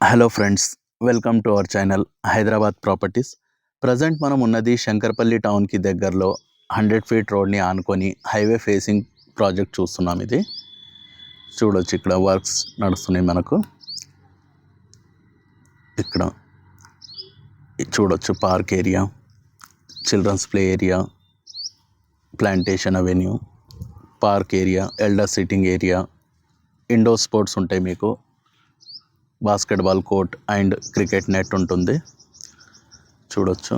Hello friends, welcome to our channel Hyderabad properties. Present మనం ఉన్నది శంకర్పల్లి టౌన్కి దగ్గరలో 100 ఫీట్ రోడ్ని ఆనుకొని హైవే ఫేసింగ్ ప్రాజెక్ట్ చూస్తున్నాం. ఇది చూడొచ్చు, ఇక్కడ వర్క్స్ నడుస్తున్నాయి. మనకు ఇక్కడ చూడొచ్చు park area, children's play area, plantation avenue, park area, elder sitting area, indoor sports ఉంటాయి. మీకు basketball court and cricket net ఉంటుంది. చూడొచ్చు,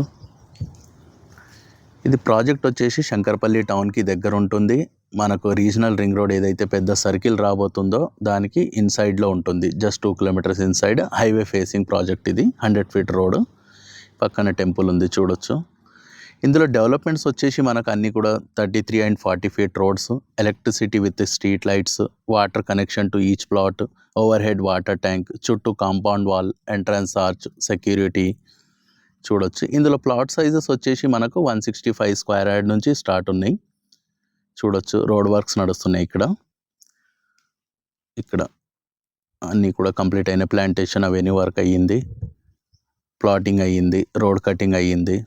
ఇది ప్రాజెక్ట్ వచ్చేసి శంకర్పల్లి టౌన్కి దగ్గర ఉంటుంది. మనకు రీజనల్ రింగ్ రోడ్ ఏదైతే పెద్ద సర్కిల్ రాబోతుందో దానికి ఇన్సైడ్లో ఉంటుంది. Just 2 kilometres inside highway facing project. ఇది 100 ఫీట్ రోడ్, పక్కన టెంపుల్ ఉంది. చూడొచ్చు, ఇందులో డెవలప్మెంట్స్ వచ్చేసి మనకు అన్నీ కూడా 33 and 40 feet roads, electricity with street lights, water connection to each plot, over head water tank, చుట్టూ compound wall, entrance arch, security. చూడొచ్చు, ఇందులో ప్లాట్ సైజెస్ వచ్చేసి మనకు 165 స్క్వేర్ యార్డ్ నుంచి స్టార్ట్ ఉన్నాయి. చూడొచ్చు, రోడ్ వర్క్స్ నడుస్తున్నాయి. ఇక్కడ అన్నీ కూడా కంప్లీట్ అయిన ప్లాంటేషన్ అవెన్యూ వర్క్ అయ్యింది, ప్లాటింగ్ అయ్యింది, రోడ్ కటింగ్ అయ్యింది.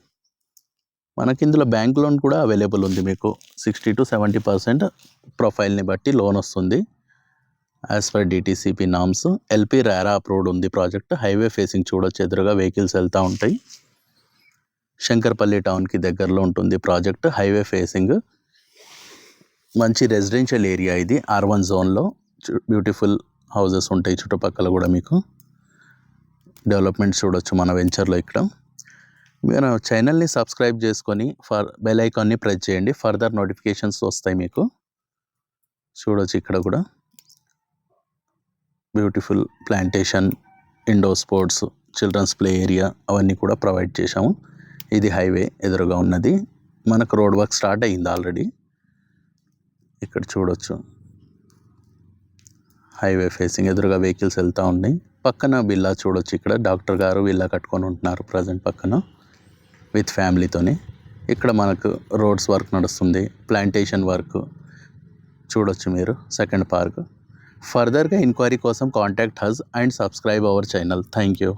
మనకి ఇందులో బ్యాంక్ లోన్ కూడా అవైలబుల్ ఉంది. మీకు 60 to 70% ప్రొఫైల్ని బట్టి లోన్ వస్తుంది. As per DTCP norms, LP రారా అప్రూవ్డ్ ఉంది ప్రాజెక్ట్. హైవే ఫేసింగ్ చూడొచ్చు, ఎదురుగా వెహికల్స్ వెళ్తూ ఉంటాయి. శంకర్పల్లి టౌన్కి దగ్గరలో ఉంటుంది ప్రాజెక్ట్. హైవే ఫేసింగ్, మంచి రెసిడెన్షియల్ ఏరియా ఇది. R1 జోన్లో బ్యూటిఫుల్ హౌజెస్ ఉంటాయి చుట్టుపక్కల కూడా. మీకు డెవలప్మెంట్స్ చూడొచ్చు మన వెంచర్లో. ఇక్కడ మీరు ఛానల్ని సబ్స్క్రైబ్ చేసుకొని బెల్ ఐకాన్ని ప్రెస్ చేయండి, ఫర్దర్ నోటిఫికేషన్స్ వస్తాయి మీకు. చూడొచ్చు, ఇక్కడ కూడా beautiful plantation, indoor sports, children's play area అవన్నీ కూడా ప్రొవైడ్ చేశాము. ఇది హైవే ఎదురుగా ఉన్నది. మనకు రోడ్ వర్క్ స్టార్ట్ అయ్యింది ఆల్రెడీ. ఇక్కడ చూడొచ్చు, హైవే ఫేసింగ్, ఎదురుగా వెహికల్స్ వెళ్తూ ఉన్నాయి. పక్కన విల్లా చూడొచ్చు, ఇక్కడ డాక్టర్ గారు విల్లా కట్టుకొని ఉంటున్నారు ప్రజెంట్ పక్కన విత్ ఫ్యామిలీతోని. ఇక్కడ మనకు రోడ్స్ వర్క్ నడుస్తుంది, ప్లాంటేషన్ వర్క్ చూడొచ్చు మీరు. Second park. ఫర్దర్గా ఎంక్వైరీ కోసం contact us and subscribe our channel. Thank you.